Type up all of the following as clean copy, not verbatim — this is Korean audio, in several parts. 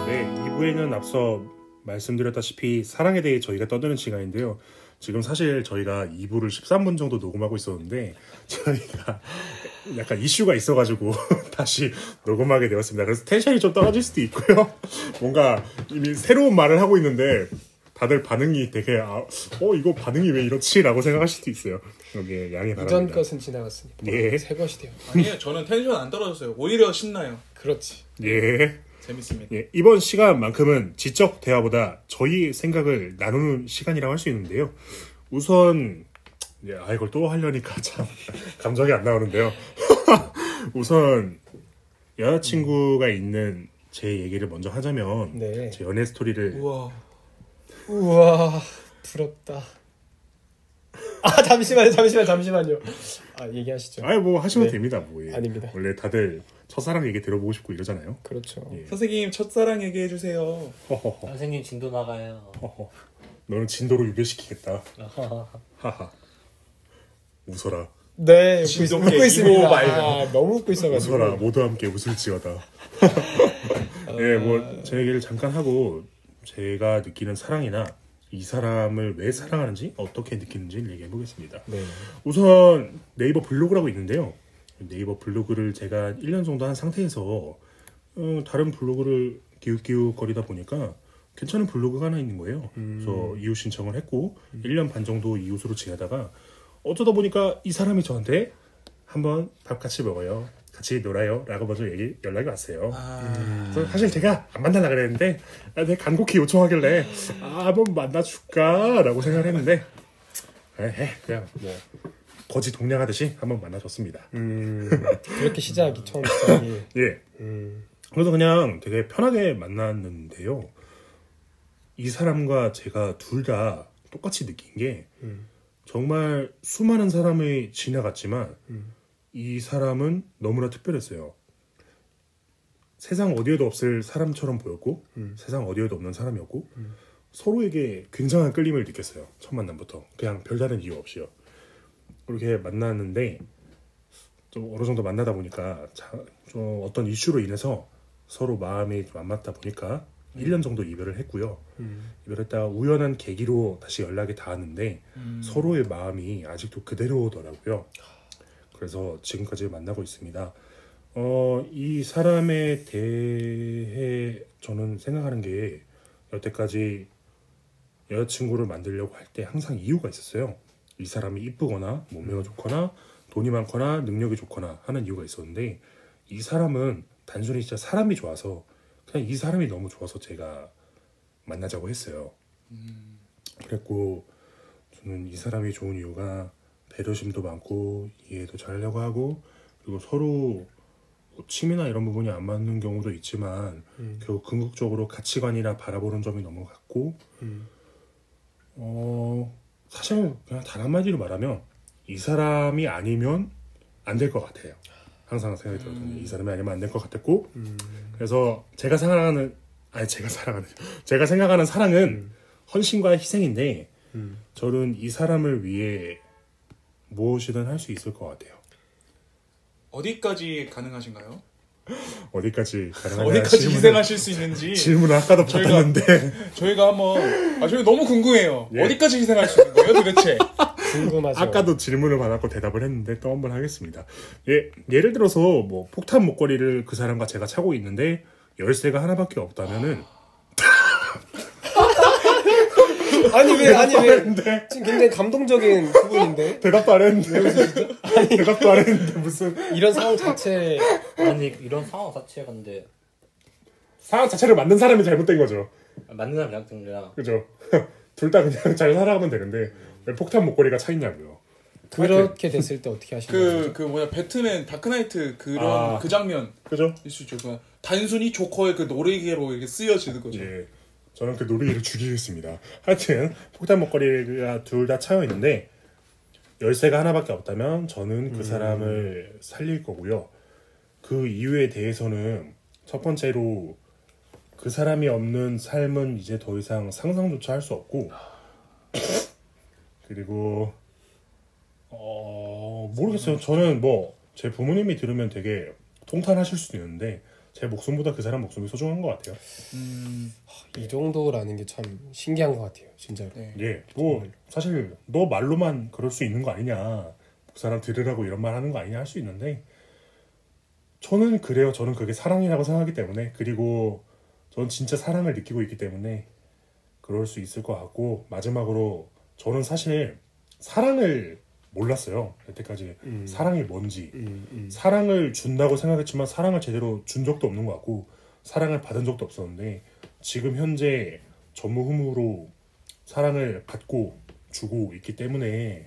네, 2부에는 앞서 말씀드렸다시피 사랑에 대해 저희가 떠드는 시간인데요. 지금 사실 저희가 2부를 13분 정도 녹음하고 있었는데 저희가 약간 이슈가 있어가지고 다시 녹음하게 되었습니다. 그래서 텐션이 좀 떨어질 수도 있고요. 뭔가 이미 새로운 말을 하고 있는데 다들 반응이 되게 이거 반응이 왜 이렇지? 라고 생각하실 수도 있어요. 여기에 양해 바랍니다. 이전 것은 지나갔으니까 예. 새 것이 돼요. 아니에요. 저는 텐션 안 떨어졌어요. 오히려 신나요. 그렇지. 예. 재밌습니다. 예, 이번 시간만큼은 지적 대화보다 저희 생각을 나누는 시간이라고 할 수 있는데요. 우선 이걸 또 하려니까 참 감정이 안 나오는데요. 우선 여자친구가 있는 제 얘기를 먼저 하자면 네. 제 연애 스토리를 우와 부럽다. 잠시만요. 얘기하시죠. 뭐 하셔도 네. 됩니다. 뭐 아닙니다. 원래 다들 첫사랑 얘기 들어보고 싶고 이러잖아요. 그렇죠. 예. 선생님 첫사랑 얘기해 주세요. 허허허. 선생님 진도 나가요. 허허. 너는 진도로 유배시키겠다. 하하. 웃어라. 네, 진돗개 웃고 있습니다. 이모 말고. 너무 웃고 있어가지고. 웃어라. 모두 함께 웃을지어다. 예, 뭐 제 얘기를 잠깐 하고 제가 느끼는 사랑이나 이 사람을 왜 사랑하는지 어떻게 느끼는지를 얘기해 보겠습니다. 네. 우선 네이버 블로그라고 있는데요. 네이버 블로그를 제가 1년 정도 한 상태에서 다른 블로그를 기웃기웃거리다 보니까 괜찮은 블로그가 하나 있는 거예요. 그래서 이웃 신청을 했고 1년 반 정도 이웃으로 지내다가 어쩌다 보니까 이 사람이 저한테 한번 밥 같이 먹어요. 같이 놀아요. 라고 먼저 연락이 왔어요. 그래서 사실 제가 안 만나려고 그랬는데 내가 간곡히 요청하길래 한번 만나줄까? 라고 생각을 했는데 그냥 뭐 거지 동냥하듯이 한번 만나줬습니다. 그렇게 처음 시작이. 예. 그래서 그냥 되게 편하게 만났는데요. 이 사람과 제가 둘 다 똑같이 느낀 게 정말 수많은 사람이 지나갔지만 이 사람은 너무나 특별했어요. 세상 어디에도 없을 사람처럼 보였고 세상 어디에도 없는 사람이었고 서로에게 굉장한 끌림을 느꼈어요. 첫 만남부터. 그냥 별다른 이유 없이요. 그렇게 만났는데 좀 어느 정도 만나다 보니까 좀 어떤 이슈로 인해서 서로 마음이 좀 안 맞다 보니까 1년 정도 이별을 했고요. 이별했다가 우연한 계기로 다시 연락이 닿았는데 서로의 마음이 아직도 그대로더라고요. 그래서 지금까지 만나고 있습니다. 이 사람에 대해 저는 생각하는 게 여태까지 여자친구를 만들려고 할 때 항상 이유가 있었어요. 이 사람이 이쁘거나 몸매가 좋거나 돈이 많거나 능력이 좋거나 하는 이유가 있었는데 이 사람은 단순히 진짜 사람이 좋아서 그냥 이 사람이 너무 좋아서 제가 만나자고 했어요. 그랬고 저는 이 사람이 좋은 이유가 배려심도 많고 이해도 잘하려고 하고 그리고 서로 취미나 이런 부분이 안 맞는 경우도 있지만 결국 궁극적으로 가치관이나 바라보는 점이 너무 같고 사실 그냥 단 한마디로 말하면 이 사람이 아니면 안 될 것 같아요. 항상 생각이 들거든요. 이 사람이 아니면 안 될 것 같았고 그래서 제가 생각하는 사랑은 헌신과 희생인데 저는 이 사람을 위해 무엇이든 할 수 있을 것 같아요. 어디까지 가능하신가요? 어디까지 어디까지 희생하실 수 있는지 질문을 아까도 받았는데 저희가 한번 저희 너무 궁금해요. 예. 어디까지 희생할 수 있는 거예요 도대체? 궁금하죠. 아까도 질문을 받았고 대답을 했는데 또 한 번 하겠습니다. 예를 들어서 뭐 폭탄 목걸이를 그 사람과 제가 차고 있는데 열쇠가 하나밖에 없다면은 아니 왜 지금 굉장히 감동적인 부분인데 대답도 안 했는데 대답도 안 했는데 무슨 이런 상황 자체 아니 이런 상황 자체가 근데 상황 자체를 만든 사람이 잘못된 거죠. 맞는 사람 양쪽이야. 그죠? 둘 다 그냥 잘 살아가면 되는데 왜 폭탄 목걸이가 차 있냐고요. 그렇게 됐을 때 어떻게 하시나요? 배트맨 다크나이트 그런 그 장면 그죠? 있으죠. 단순히 조커의 그 노래개로 이렇게 쓰여지는 거죠. 예. 저는 그 놀이기를 죽이겠습니다. 하여튼 폭탄 목걸이가 둘 다 차여 있는데 열쇠가 하나밖에 없다면 저는 그 사람을 살릴 거고요. 그 이유에 대해서는 첫 번째로 그 사람이 없는 삶은 이제 더 이상 상상조차 할 수 없고 그리고 모르겠어요. 저는 뭐 제 부모님이 들으면 되게 통탄하실 수도 있는데 제 목숨보다 그 사람 목숨이 소중한 것 같아요. 이 정도라는 게 참 신기한 것 같아요, 진짜로. 네. 예, 뭐 사실 너 말로만 그럴 수 있는 거 아니냐, 그 사람 들으라고 이런 말 하는 거 아니냐 할 수 있는데 저는 그래요. 저는 그게 사랑이라고 생각하기 때문에, 그리고 저는 진짜 사랑을 느끼고 있기 때문에 그럴 수 있을 것 같고, 마지막으로 저는 사실 사랑을 몰랐어요. 여태까지 사랑이 뭔지. 사랑을 준다고 생각했지만 사랑을 제대로 준 적도 없는 것 같고 사랑을 받은 적도 없었는데 지금 현재 전무후무로 사랑을 받고 주고 있기 때문에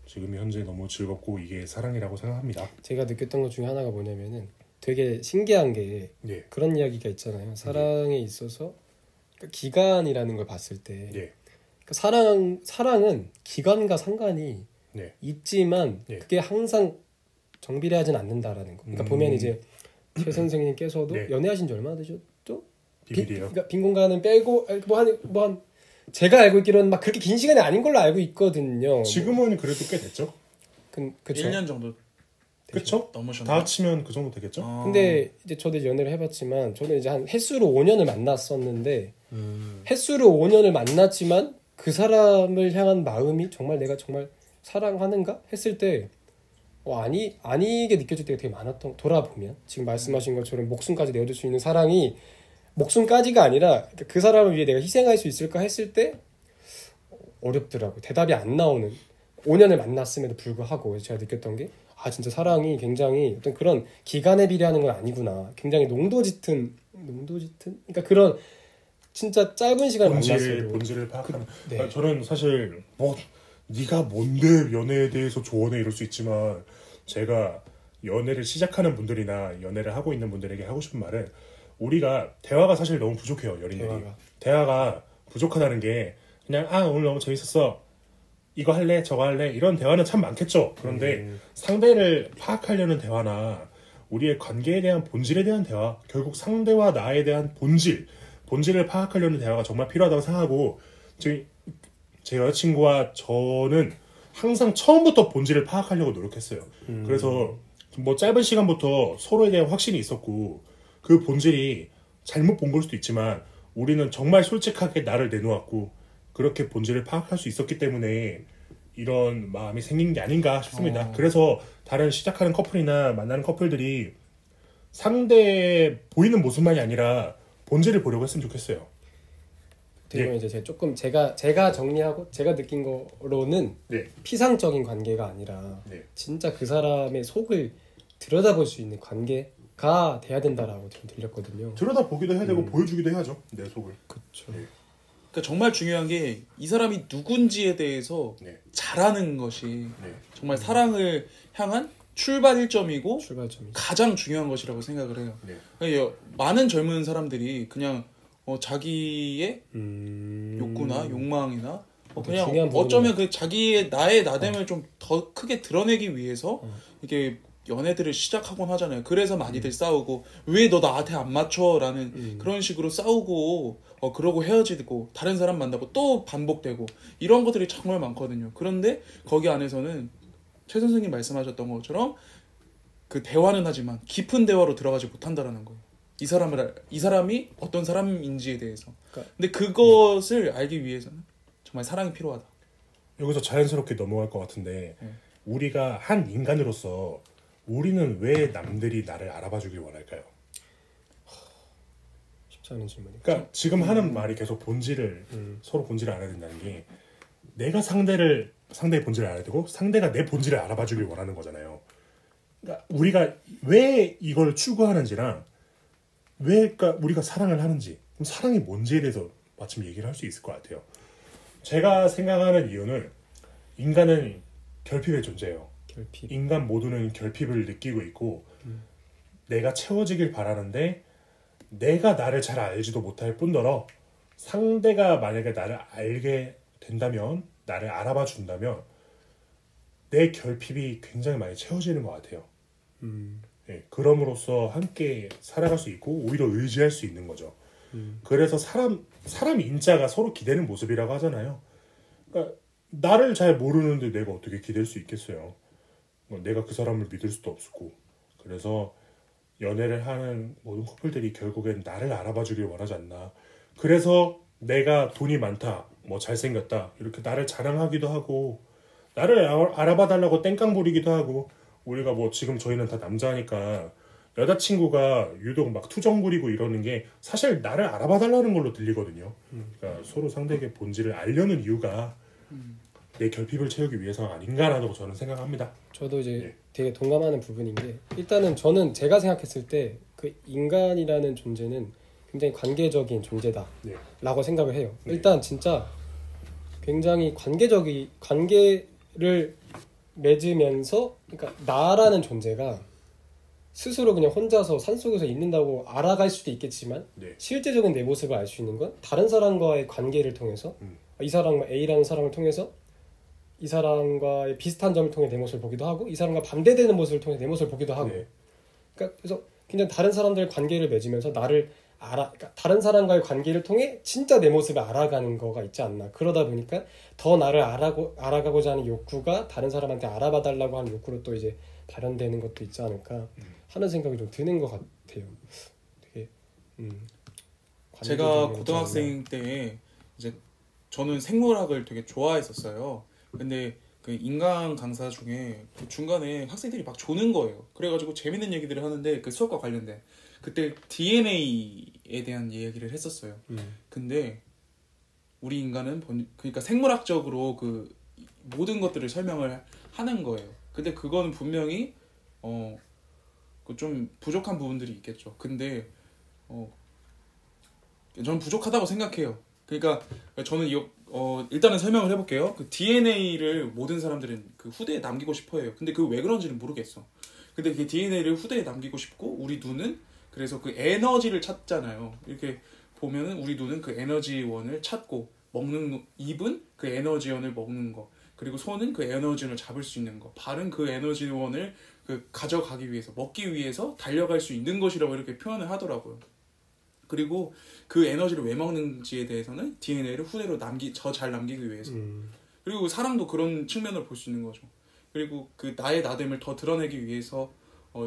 지금 현재 너무 즐겁고 이게 사랑이라고 생각합니다. 제가 느꼈던 것 중에 하나가 뭐냐면은 되게 신기한 게 예. 그런 이야기가 있잖아요. 사랑에 있어서 그러니까 기간이라는 걸 봤을 때 예. 그러니까 사랑은 기간과 상관이 네. 있지만 예. 그게 항상 정비례하진 않는다라는 거. 그러니까 보면 이제 최 선생님께서도 네. 연애하신 지 얼마나 되셨죠? 비밀이에요. 그러니까 빈 공간은 빼고 뭐 한 제가 알고 있기로는 막 그렇게 긴 시간이 아닌 걸로 알고 있거든요. 지금은 그래도 꽤 됐죠. 그쵸. 1년 정도 그쵸? 넘으셨나요? 다 합치면 그 정도 되겠죠. 근데 이제 저도 이제 연애를 해봤지만 저는 이제 한 횟수로 5년을 만났었는데 횟수로 5년을 만났지만 그 사람을 향한 마음이 정말 내가 정말 사랑하는가 했을 때 아니게 느껴질 때가 되게 많았던, 돌아보면 지금 말씀하신 것처럼 목숨까지 내어줄 수 있는 사랑이 목숨까지가 아니라 그 사람을 위해 내가 희생할 수 있을까 했을 때 어렵더라고요. 대답이 안 나오는 5년을 만났음에도 불구하고 제가 느꼈던 게 진짜 사랑이 굉장히 어떤 그런 기간에 비례하는 건 아니구나. 굉장히 농도 짙은 그러니까 그런 진짜 짧은 시간 만났어도 본질을 파악하는. 네. 저는 사실 뭐 네가 뭔데 연애에 대해서 조언해 이럴 수 있지만 제가 연애를 시작하는 분들이나 연애를 하고 있는 분들에게 하고 싶은 말은 우리가 대화가 사실 너무 부족해요. 연인들이 대화가 부족하다는 게 그냥 오늘 너무 재밌었어, 이거 할래 저거 할래 이런 대화는 참 많겠죠. 그런데 상대를 파악하려는 대화나 우리의 관계에 대한 본질에 대한 대화, 결국 상대와 나에 대한 본질을 파악하려는 대화가 정말 필요하다고 생각하고, 제 여자친구와 저는 항상 처음부터 본질을 파악하려고 노력했어요. 그래서 뭐 짧은 시간부터 서로에 대한 확신이 있었고 그 본질이 잘못 본 걸 수도 있지만 우리는 정말 솔직하게 나를 내놓았고 그렇게 본질을 파악할 수 있었기 때문에 이런 마음이 생긴 게 아닌가 싶습니다. 그래서 다른 시작하는 커플이나 만나는 커플들이 상대 보이는 모습만이 아니라 본질을 보려고 했으면 좋겠어요. 그리고 이제 제가 정리하고 제가 느낀 거로는 네. 피상적인 관계가 아니라 네. 진짜 그 사람의 속을 들여다볼 수 있는 관계가 돼야 된다라고 좀 들렸거든요. 들여다보기도 해야 되고 보여주기도 해야죠. 내 속을. 그렇죠. 네. 그러니까 정말 중요한 게 이 사람이 누군지에 대해서 네. 잘하는 것이 네. 정말 사랑을 향한 출발점이고 출발점이. 가장 중요한 것이라고 생각을 해요. 네. 그러니까 많은 젊은 사람들이 그냥 자기의 욕구나 욕망이나 그냥 중요한 어쩌면 그 자기의 나의 나됨을 좀 더 크게 드러내기 위해서 이게 연애들을 시작하곤 하잖아요. 그래서 많이들 싸우고 왜 너 나한테 안 맞춰라는 그런 식으로 싸우고 그러고 헤어지고 다른 사람 만나고 또 반복되고 이런 것들이 정말 많거든요. 그런데 거기 안에서는 최 선생님 말씀하셨던 것처럼 그 대화는 하지만 깊은 대화로 들어가지 못한다라는 거예요. 이 사람이 어떤 사람인지에 대해서. 근데 그것을 알기 위해서는 정말 사랑이 필요하다. 여기서 자연스럽게 넘어갈 것 같은데 우리가 한 인간으로서 우리는 왜 남들이 나를 알아봐 주길 원할까요? 쉽지 않은 질문이에요. 그러니까 지금 하는 말이 계속 서로 본질을 알아야 된다는 게 내가 상대의 본질을 알아야 되고 상대가 내 본질을 알아봐 주길 원하는 거잖아요. 그러니까 우리가 왜 이걸 추구하는지랑 그러니까 우리가 사랑을 하는지, 그럼 사랑이 뭔지에 대해서 마침 얘기를 할 수 있을 것 같아요. 제가 생각하는 이유는 인간은 결핍의 존재예요. 결핍. 인간 모두는 결핍을 느끼고 있고 내가 채워지길 바라는데 내가 나를 잘 알지도 못할 뿐더러 상대가 만약에 나를 알게 된다면, 나를 알아봐 준다면 내 결핍이 굉장히 많이 채워지는 것 같아요. 네, 그럼으로써 함께 살아갈 수 있고 오히려 의지할 수 있는 거죠. 그래서 사람 인자가 서로 기대는 모습이라고 하잖아요. 그러니까 나를 잘 모르는데 내가 어떻게 기댈 수 있겠어요. 뭐 내가 그 사람을 믿을 수도 없었고 그래서 연애를 하는 모든 커플들이 결국엔 나를 알아봐주길 원하지 않나. 그래서 내가 돈이 많다, 뭐 잘생겼다 이렇게 나를 자랑하기도 하고 나를 알아봐달라고 땡깡 부리기도 하고 우리가 뭐 지금 저희는 다 남자니까 여자친구가 유독 막 투정 부리고 이러는 게 사실 나를 알아봐달라는 걸로 들리거든요. 그러니까 서로 상대에게 본질을 알려는 이유가 내 결핍을 채우기 위해서가 아닌가라고 저는 생각합니다. 저도 이제 예. 되게 동감하는 부분인 게 일단은 저는 제가 생각했을 때 그 인간이라는 존재는 굉장히 관계적인 존재다라고 네. 생각을 해요. 네. 일단 진짜 굉장히 관계를 맺으면서 그러니까 나라는 존재가 스스로 그냥 혼자서 산속에서 있는다고 알아갈 수도 있겠지만 네. 실제적인 내 모습을 알 수 있는 건 다른 사람과의 관계를 통해서 이 사람 A라는 사람을 통해서 이 사람과의 비슷한 점을 통해 내 모습을 보기도 하고 이 사람과 반대되는 모습을 통해 내 모습을 보기도 하고 네. 그러니까 그래서 굉장히 다른 사람들의 관계를 맺으면서 나를 그러니까 다른 사람과의 관계를 통해 진짜 내 모습을 알아가는 거가 있지 않나. 그러다 보니까 더 나를 알아가고자 하는 욕구가 다른 사람한테 알아봐달라고 하는 욕구로 또 이제 발현되는 것도 있지 않을까 하는 생각이 좀 드는 것 같아요. 되게 제가 관계적인 고등학생 때 이제 저는 생물학을 되게 좋아했었어요. 근데 그 인간 강사 중에 그 중간에 학생들이 막 조는 거예요. 그래가지고 재밌는 얘기들을 하는데 그 수업과 관련된 그때 DNA에 대한 얘기를 했었어요. 근데 우리 인간은 그러니까 생물학적으로 그 모든 것들을 설명을 하는 거예요. 근데 그거는 분명히 그 좀 부족한 부분들이 있겠죠. 근데 저는 부족하다고 생각해요. 그러니까 저는 일단은 설명을 해볼게요. 그 DNA를 모든 사람들은 그 후대에 남기고 싶어해요. 근데 그 왜 그런지는 모르겠어. 근데 그 DNA를 후대에 남기고 싶고 우리 눈은 그래서 그 에너지를 찾잖아요. 이렇게 보면은 우리 눈은 그 에너지원을 찾고 입은 그 에너지원을 먹는 거, 그리고 손은 그 에너지원을 잡을 수 있는 거, 발은 그 에너지원을 그 가져가기 위해서 먹기 위해서 달려갈 수 있는 것이라고 이렇게 표현을 하더라고요. 그리고 그 에너지를 왜 먹는지에 대해서는 DNA를 후대로 잘 남기기 위해서. 그리고 사람도 그런 측면을 볼 수 있는 거죠. 그리고 그 나의 나됨을 더 드러내기 위해서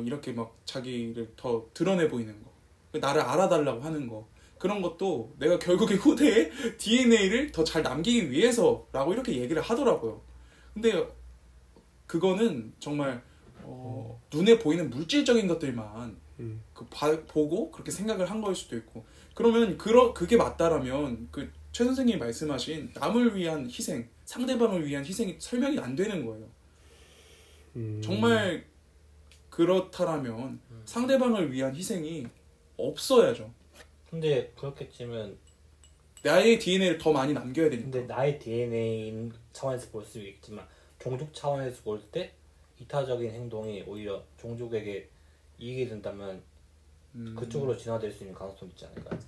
이렇게 막 자기를 더 드러내 보이는 거, 나를 알아달라고 하는 거, 그런 것도 내가 결국에 후대에 DNA를 더 잘 남기기 위해서라고 이렇게 얘기를 하더라고요. 근데 그거는 정말 눈에 보이는 물질적인 것들만 보고 그렇게 생각을 한 거일 수도 있고, 그러면 그게 맞다라면 그 최 선생님이 말씀하신 남을 위한 희생, 상대방을 위한 희생이 설명이 안 되는 거예요. 정말 그렇다라면 상대방을 위한 희생이 없어야죠. 근데 그렇게 치면 나의 DNA를 더 많이 남겨야 되니까. 근데 나의 DNA 차원에서 볼 수 있지만 종족 차원에서 볼 때 이타적인 행동이 오히려 종족에게 이익이 된다면 그쪽으로 진화될 수 있는 가능성이 있지 않을까요?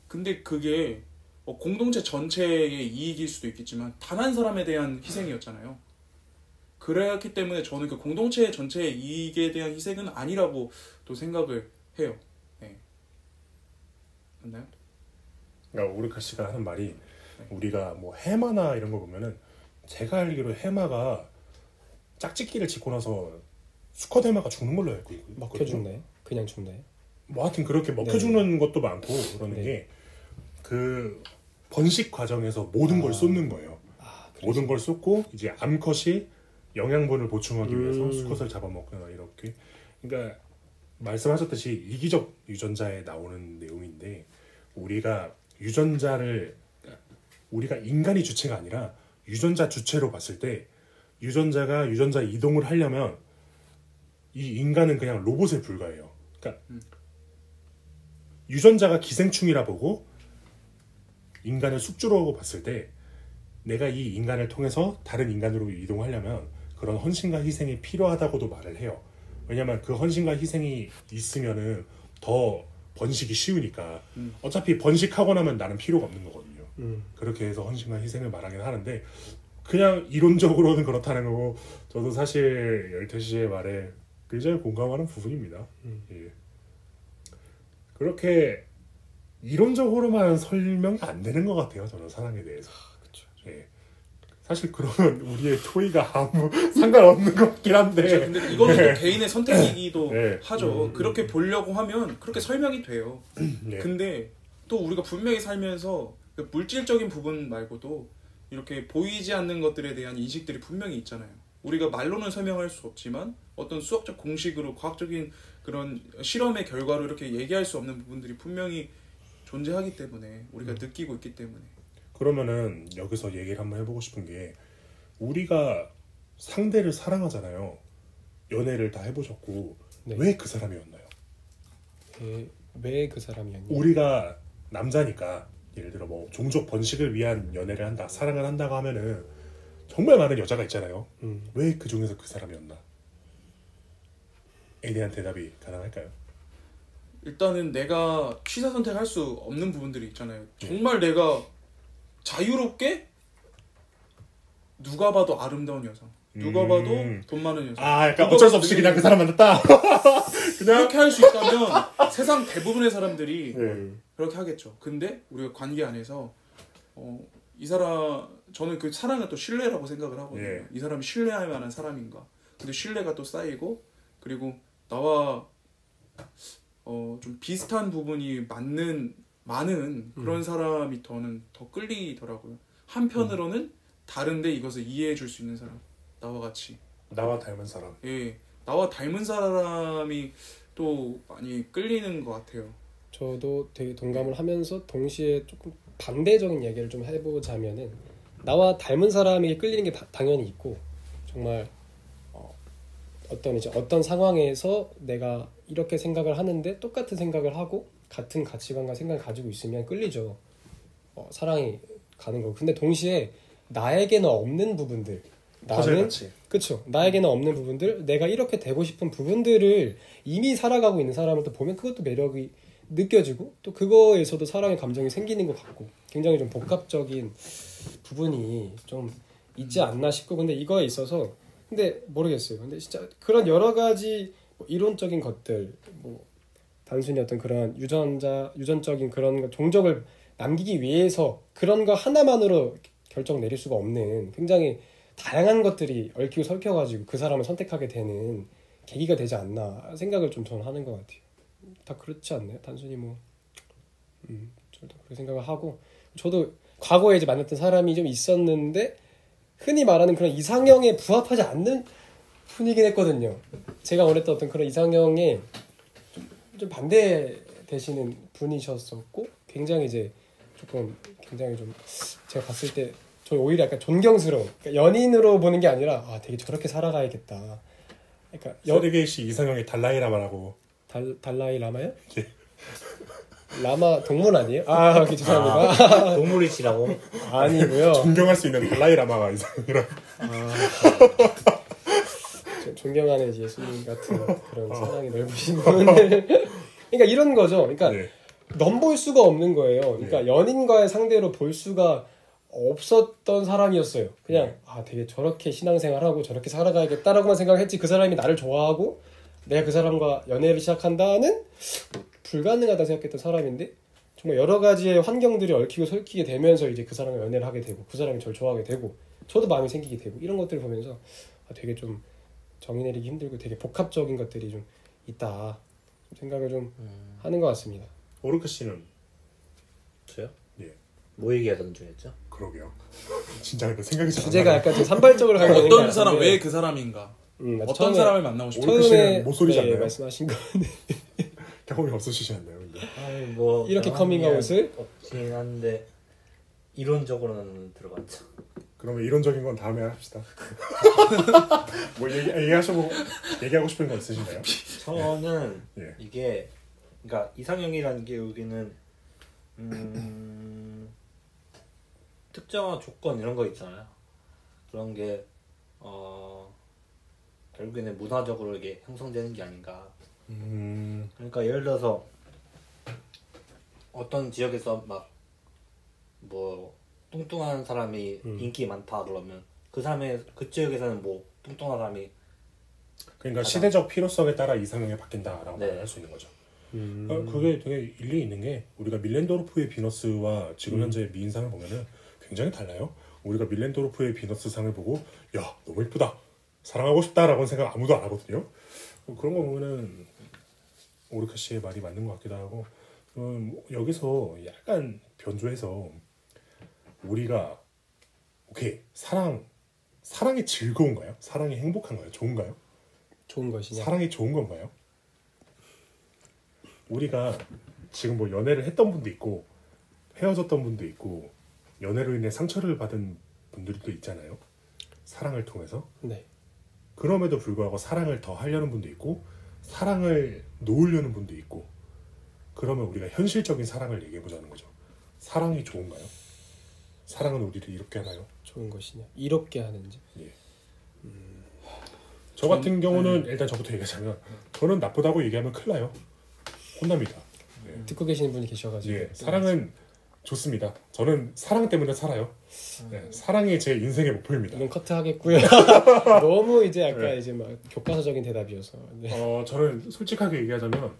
근데 그게 공동체 전체의 이익일 수도 있겠지만 단 한 사람에 대한 희생이었잖아요. 그렇기 때문에 저는 그 공동체 전체의 이익에 대한 희생은 아니라고 또 생각을 해요. 네. 맞나요? 그러니까 오르카 씨가 하는 말이 우리가 뭐 해마나 이런 거 보면은 제가 알기로 해마가 짝짓기를 짓고 나서 수컷 해마가 죽는 걸로 알고 있거든요. 먹혀 죽나요? 그냥 죽나요? 뭐 하여튼 그렇게 먹혀 네. 죽는 것도 많고 그러는 네. 게 그 번식 과정에서 모든 걸 쏟는 거예요. 모든 걸 쏟고 이제 암컷이 영양분을 보충하기 위해서 수컷을 잡아먹거나 이렇게. 그러니까 말씀하셨듯이 이기적 유전자에 나오는 내용인데 우리가 우리가 인간이 주체가 아니라 유전자 주체로 봤을 때 유전자가 유전자 이동을 하려면 이 인간은 그냥 로봇에 불과해요. 그러니까 유전자가 기생충이라 보고 인간을 숙주로 봤을 때 내가 이 인간을 통해서 다른 인간으로 이동하려면 그런 헌신과 희생이 필요하다고도 말을 해요. 왜냐면 그 헌신과 희생이 있으면은 더 번식이 쉬우니까. 어차피 번식하고 나면 나는 필요가 없는 거거든요. 그렇게 해서 헌신과 희생을 말하긴 하는데 그냥 이론적으로는 그렇다는 거고 저도 사실 열태 씨의 말에 굉장히 공감하는 부분입니다. 예. 그렇게 이론적으로만 설명이 안 되는 것 같아요. 저는 사랑에 대해서. 그렇죠. 예. 사실 그러면 우리의 토의가 아무 상관없는 것 같긴 한데. 근데 이거는 또 개인의 선택이기도 네. 하죠. 그렇게 보려고 하면 그렇게 설명이 돼요. 네. 근데 또 우리가 분명히 살면서 그 물질적인 부분 말고도 이렇게 보이지 않는 것들에 대한 인식들이 분명히 있잖아요. 우리가 말로는 설명할 수 없지만 어떤 수학적 공식으로 과학적인 그런 실험의 결과로 이렇게 얘기할 수 없는 부분들이 분명히 존재하기 때문에 우리가 느끼고 있기 때문에. 그러면은 여기서 얘기를 한번 해보고 싶은 게 우리가 상대를 사랑하잖아요. 연애를 다 해보셨고 네. 왜 그 사람이었나요? 왜 그 사람이었냐? 우리가 남자니까 예를 들어 뭐 종족 번식을 위한 연애를 한다, 사랑을 한다고 하면은 정말 많은 여자가 있잖아요. 왜 그 중에서 그 사람이었나? 에 대한 대답이 가능할까요? 일단은 내가 취사 선택할 수 없는 부분들이 있잖아요. 정말 내가 자유롭게 누가 봐도 아름다운 여성, 누가 봐도 돈 많은 여성. 아, 약간 어쩔 수 없이 그냥 그 사람 만났다. 그냥 그렇게 할 수 있다면 세상 대부분의 사람들이 네. 그렇게 하겠죠. 근데 우리가 관계 안에서 이 사람 저는 그 사랑은 또 신뢰라고 생각을 하거든요. 예. 이 사람이 신뢰할 만한 사람인가. 근데 신뢰가 또 쌓이고 그리고 나와 좀 비슷한 부분이 많은 그런 사람이 저는 더 끌리더라고요. 한편으로는 다른데 이것을 이해해 줄 수 있는 사람, 나와 같이. 나와 닮은 사람. 예, 나와 닮은 사람이 또 많이 끌리는 것 같아요. 저도 되게 동감을 하면서 동시에 조금 반대적인 얘기를 좀 해보자면은 나와 닮은 사람에게 끌리는 게 당연히 있고 정말 어떤 상황에서 내가 이렇게 생각을 하는데 똑같은 생각을 하고 같은 가치관과 생각을 가지고 있으면 끌리죠. 사랑이 가는 거고. 근데 동시에 나에게는 없는 부분들, 그렇죠. 나에게는 없는 부분들, 내가 이렇게 되고 싶은 부분들을 이미 살아가고 있는 사람을 또 보면 그것도 매력이 느껴지고 또 그거에서도 사랑의 감정이 생기는 것 같고 굉장히 좀 복합적인 부분이 좀 있지 않나 싶고 근데 이거에 있어서 근데 모르겠어요. 근데 진짜 그런 여러 가지 뭐 이론적인 것들, 뭐 단순히 어떤 그런 유전적인 그런 종족을 남기기 위해서 그런 거 하나만으로 결정 내릴 수가 없는 굉장히 다양한 것들이 얽히고 설켜가지고 그 사람을 선택하게 되는 계기가 되지 않나 생각을 좀 저는 하는 것 같아요. 다 그렇지 않나요? 단순히 저도 그렇게 생각을 하고 저도 과거에 이제 만났던 사람이 좀 있었는데 흔히 말하는 그런 이상형에 부합하지 않는 분이긴 했거든요. 제가 원했던 어떤 그런 이상형에 좀 반대되시는 분이셨었고 굉장히 이제 굉장히 좀 제가 봤을 때 저 오히려 약간 존경스러운 그러니까 연인으로 보는 게 아니라 되게 저렇게 살아가야겠다. 그러니까 세르게이씨 이상형이 달라이라마라고. 달라이 라마요? 네. 라마 동물 아니에요? 죄송합니다. 동물이시라고? 아니고요. 존경할 수 있는 달라이라마가 이상이라. 존경하는 예수님 같은 그런 사랑이 넓으신 분들. 그러니까 이런 거죠. 그러니까 네. 넘볼 수가 없는 거예요. 그러니까 네. 연인과의 상대로 볼 수가 없었던 사람이었어요. 그냥 되게 저렇게 신앙생활하고 저렇게 살아가야겠다라고만 생각했지 그 사람이 나를 좋아하고 내가 그 사람과 연애를 시작한다는 불가능하다 생각했던 사람인데 정말 여러 가지의 환경들이 얽히고 설키게 되면서 이제 그 사람과 연애를 하게 되고 그 사람이 저를 좋아하게 되고 저도 마음이 생기게 되고 이런 것들을 보면서 되게 좀 정의 내리기 힘들고 되게 복합적인 것들이 좀 있다 생각을 좀 하는 것 같습니다. 오르크 씨는? 저요? 예. 뭐 얘기하던 중이었죠? 그러게요. 진짜 생각이 잘 안 주제가 나요. 약간 좀 산발적으로 가는 어떤 사람, 왜 그 사람인가? 어떤 사람을 만나고 싶어? 오르크 씨는 모쏠이지 않나요? 말씀하신 거는 경험이 없으시지 않나요? 근데? 이렇게 커밍아웃을? 없긴 한데 이론적으로는 들어봤죠. 그러면 이론적인 건 다음에 합시다. 뭐 얘기하고 싶은 거 있으신가요? 저는 예. 이게 그러니까 이상형이라는 게 여기는 특정한 조건 이런 거 있잖아요. 그런 게 결국에는 문화적으로 이게 형성되는 게 아닌가. 그러니까 예를 들어서 어떤 지역에서 막 뭐 뚱뚱한 사람이 인기 많다 그러면 그 지역에서는 뭐 뚱뚱한 사람이 그러니까 시대적 필요성에 따라 이상형이 바뀐다라고 네. 말할 수 있는 거죠. 그게 되게 일리 있는 게 우리가 밀렌도르프의 비너스와 지금 현재의 미인상을 보면은 굉장히 달라요. 우리가 밀렌도르프의 비너스상을 보고 야 너무 이쁘다 사랑하고 싶다라고는 생각 아무도 안 하거든요. 그런 거 보면은 오르카 씨의 말이 맞는 것 같기도 하고 여기서 약간 변조해서 우리가 오케이 사랑이 즐거운가요? 사랑이 행복한가요? 좋은가요? 좋은 것이냐? 사랑이 좋은 건가요? 우리가 지금 뭐 연애를 했던 분도 있고 헤어졌던 분도 있고 연애로 인해 상처를 받은 분들도 있잖아요. 사랑을 통해서. 네. 그럼에도 불구하고 사랑을 더 하려는 분도 있고 사랑을 놓으려는 분도 있고 그러면 우리가 현실적인 사랑을 얘기해보자는 거죠. 사랑이 좋은가요? 사랑은 우리를 이롭게 하나요? 좋은 것이냐? 이롭게 하는지. 예. 저 같은 경우는 일단 저부터 얘기하자면 저는 나쁘다고 얘기하면 큰일 나요. 혼납니다. 예. 듣고 계시는 분이 계셔가지고. 예, 사랑은 좋습니다. 저는 사랑 때문에 살아요. 예, 사랑이 제 인생의 목표입니다. 이건 커트 하겠고요. 너무 이제 약간 네. 이제 막 교과서적인 대답이어서. 네. 저는 솔직하게 얘기하자면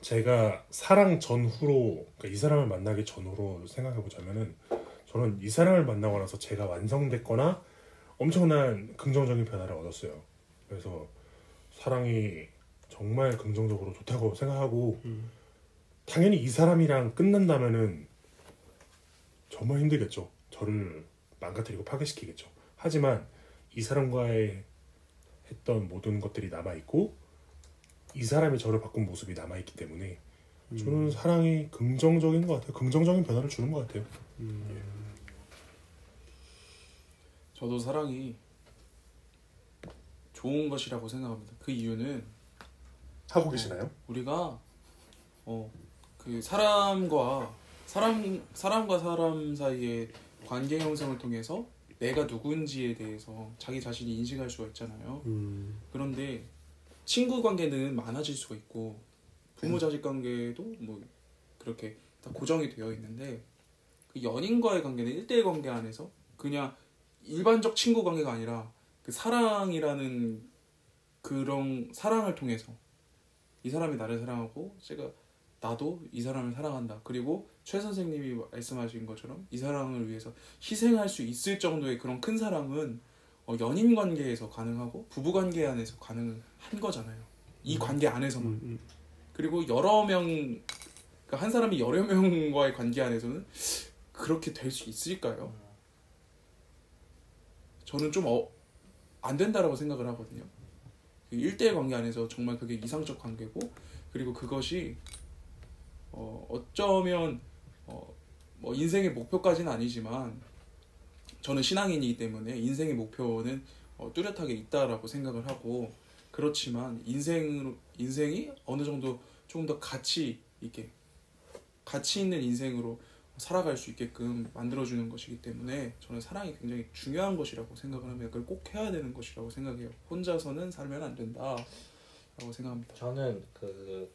제가 사랑 전후로 그러니까 이 사람을 만나기 전후로 생각해 보자면은 저는 이 사람을 만나고 나서 제가 완성됐거나 엄청난 긍정적인 변화를 얻었어요. 그래서 사랑이 정말 긍정적으로 좋다고 생각하고 당연히 이 사람이랑 끝난다면은 정말 힘들겠죠. 저를 망가뜨리고 파괴시키겠죠. 하지만 이 사람과의 했던 모든 것들이 남아있고 이 사람이 저를 바꾼 모습이 남아있기 때문에 저는 사랑이 긍정적인 것 같아요. 긍정적인 변화를 주는 것 같아요. 저도 사랑이 좋은 것이라고 생각합니다. 그 이유는 하고 계시나요? 우리가 그 사람과 사람 사이의 관계 형성을 통해서 내가 누군지에 대해서 자기 자신이 인식할 수가 있잖아요. 그런데 친구 관계는 많아질 수가 있고 부모 자식 관계도 뭐 그렇게 다 고정이 되어 있는데 그 연인과의 관계는 1대1 관계 안에서 그냥 일반적 친구 관계가 아니라 그 사랑이라는 그런 사랑을 통해서 이 사람이 나를 사랑하고 나도 이 사람을 사랑한다. 그리고 최 선생님이 말씀하신 것처럼 이 사랑을 위해서 희생할 수 있을 정도의 그런 큰 사랑은 연인 관계에서 가능하고 부부 관계 안에서 가능한 거잖아요. 이 관계 안에서만. 그리고 여러 명, 그러니까 한 사람이 여러 명과의 관계 안에서는 그렇게 될 수 있을까요? 저는 좀 안 된다라고 생각을 하거든요. 1대1 관계 안에서 정말 그게 이상적 관계고 그리고 그것이 어쩌면 뭐 인생의 목표까지는 아니지만 저는 신앙인이기 때문에 인생의 목표는 뚜렷하게 있다라고 생각을 하고 그렇지만 인생이 어느 정도 조금 더 가치 있는 인생으로 살아갈 수 있게끔 만들어주는 것이기 때문에 저는 사랑이 굉장히 중요한 것이라고 생각을 합니다. 그걸 꼭 해야 되는 것이라고 생각해요. 혼자서는 살면 안 된다라고 생각합니다. 저는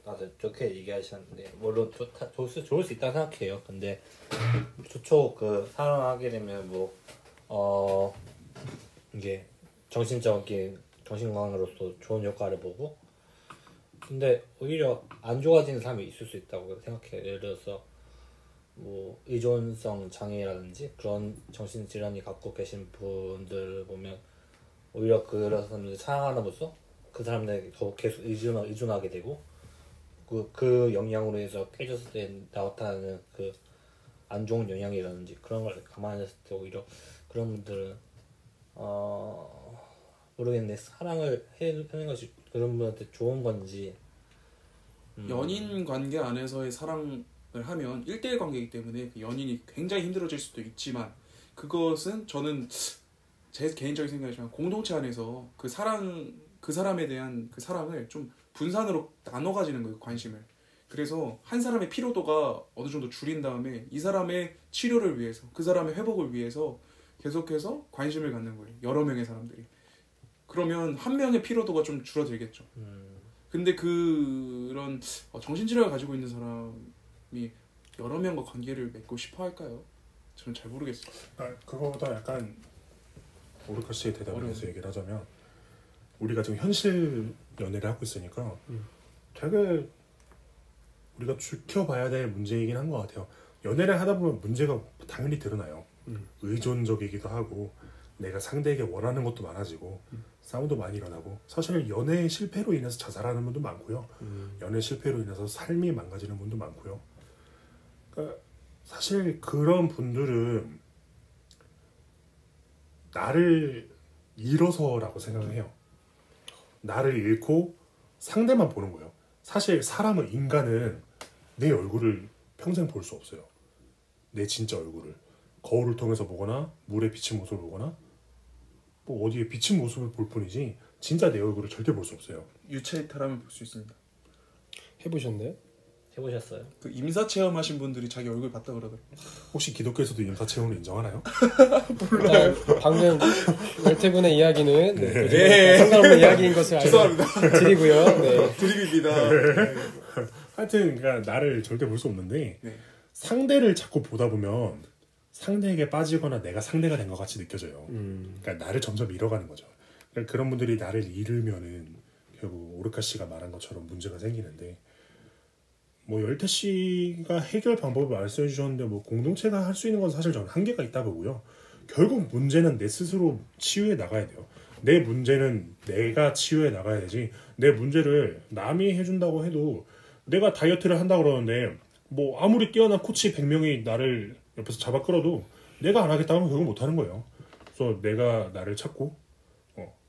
다들 좋게 얘기하셨는데 물론 좋을 수 있다고 생각해요. 근데 좋죠. 사랑하게 되면 이게 정신적인 정신건강으로서 좋은 효과를 보고 근데 오히려 안 좋아지는 사람이 있을 수 있다고 생각해요. 예를 들어서 뭐 의존성 장애라든지 그런 정신질환이 갖고 계신 분들 보면 오히려 그런 사람들 사랑함으로써 그 사람들에게 더 계속 의존하게 되고 그 영향으로 해서 깨졌을 때 나타나는 그 안 좋은 영향이라든지 그런 걸 감안했을 때 오히려 그런 분들은 모르겠네. 사랑을 해주는 것이 그런 분한테 좋은 건지 연인 관계 안에서의 사랑을 하면 1대1 관계이기 때문에 그 연인이 굉장히 힘들어질 수도 있지만 그것은 저는 제 개인적인 생각이지만 공동체 안에서 그 사람에 대한 그 사랑을 좀 분산으로 나눠 가지는 거예요. 관심을. 그래서 한 사람의 피로도가 어느 정도 줄인 다음에 이 사람의 치료를 위해서 그 사람의 회복을 위해서 계속해서 관심을 갖는 거예요. 여러 명의 사람들이. 그러면 한 명의 피로도가 좀 줄어들겠죠. 근데 그런 정신질환을 가지고 있는 사람이 여러 명과 관계를 맺고 싶어 할까요? 저는 잘 모르겠어요. 그거보다 약간 오르카 씨의 대답에 대해서 얘기를 하자면 우리가 지금 현실 연애를 하고 있으니까 되게 우리가 지켜봐야 될 문제이긴 한 것 같아요. 연애를 하다 보면 문제가 당연히 드러나요. 의존적이기도 하고 내가 상대에게 원하는 것도 많아지고 싸움도 많이 일어나고 사실 연애 실패로 인해서 자살하는 분도 많고요. 연애 실패로 인해서 삶이 망가지는 분도 많고요. 그러니까 사실 그런 분들은 나를 잃어서라고 생각을 해요. 나를 잃고 상대만 보는 거예요. 사실 사람은 인간은 내 얼굴을 평생 볼 수 없어요. 내 진짜 얼굴을 거울을 통해서 보거나 물에 비친 모습을 보거나 뭐 어디에 비친 모습을 볼 뿐이지 진짜 내 얼굴을 절대 볼 수 없어요. 유체 이탈하면 볼 수 있습니다. 해보셨나요? 해보셨어요? 그 임사 체험하신 분들이 자기 얼굴 봤다 그러더라고요. 혹시 기독교에서도 임사 체험을 인정하나요? 몰라요. 방금 열태군의 이야기는 네, 상관없는 이야기인 것을 알려드리고요. 네. 드립입니다. 하여튼 그러니까 나를 절대 볼 수 없는데 네. 상대를 자꾸 보다 보면 상대에게 빠지거나 내가 상대가 된 것 같이 느껴져요. 그러니까 나를 점점 잃어가는 거죠. 그러니까 그런 분들이 나를 잃으면은 결국 오르카 씨가 말한 것처럼 문제가 생기는데 뭐 열태 씨가 해결 방법을 말씀해 주셨는데 뭐 공동체가 할 수 있는 건 사실 저는 한계가 있다 보고요. 결국 문제는 내 스스로 치유해 나가야 돼요. 내 문제는 내가 치유해 나가야 되지. 내 문제를 남이 해준다고 해도 내가 다이어트를 한다 그러는데 뭐 아무리 뛰어난 코치 100명이 나를 옆에서 잡아 끌어도 내가 안 하겠다고 하면 그건 못 하는 거예요. 그래서 내가 나를 찾고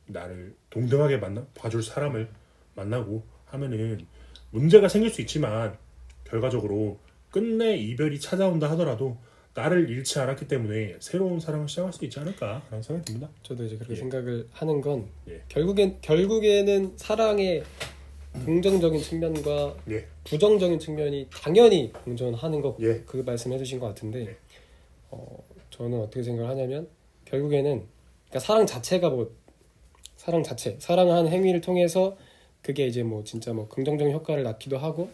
나를 동등하게 봐줄 사람을 만나고 하면은 문제가 생길 수 있지만 결과적으로 끝내 이별이 찾아온다 하더라도 나를 잃지 않았기 때문에 새로운 사랑을 시작할 수 있지 않을까 라는 생각이 듭니다. 저도 이제 그렇게 생각을 하는 건 예. 결국에는 사랑의 긍정적인 측면과 예. 부정적인 측면이 당연히 공존하는 거 예. 그 말씀해 주신 것 같은데 예. 저는 어떻게 생각을 하냐면 결국에는 그러니까 사랑 자체가 뭐 사랑을 하는 행위를 통해서 그게 이제 뭐 진짜 뭐 긍정적인 효과를 낳기도 하고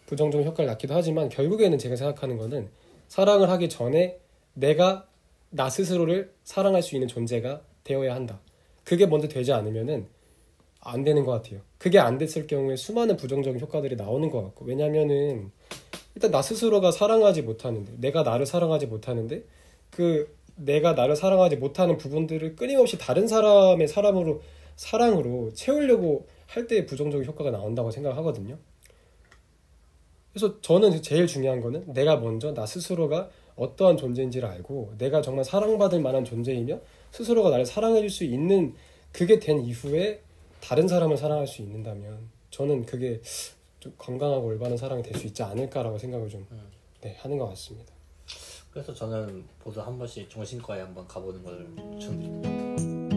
부정적인 효과를 낳기도 하지만 결국에는 제가 생각하는 거는 사랑을 하기 전에 내가 나 스스로를 사랑할 수 있는 존재가 되어야 한다. 그게 먼저 되지 않으면은 안 되는 것 같아요. 그게 안 됐을 경우에 수많은 부정적인 효과들이 나오는 것 같고 왜냐면은 일단 나 스스로가 사랑하지 못하는데 내가 나를 사랑하지 못하는데 그 내가 나를 사랑하지 못하는 부분들을 끊임없이 다른 사람의 사랑으로 채우려고 할 때 부정적인 효과가 나온다고 생각하거든요. 그래서 저는 제일 중요한 거는 내가 먼저 나 스스로가 어떠한 존재인지를 알고 내가 정말 사랑받을 만한 존재이며 스스로가 나를 사랑해줄 수 있는 그게 된 이후에 다른 사람을 사랑할 수 있는다면 저는 그게 좀 건강하고 올바른 사랑이 될 수 있지 않을까라고 생각을 좀 하는 것 같습니다. 그래서 저는 모두 한 번씩 정신과에 한번 가보는 걸 추천드립니다.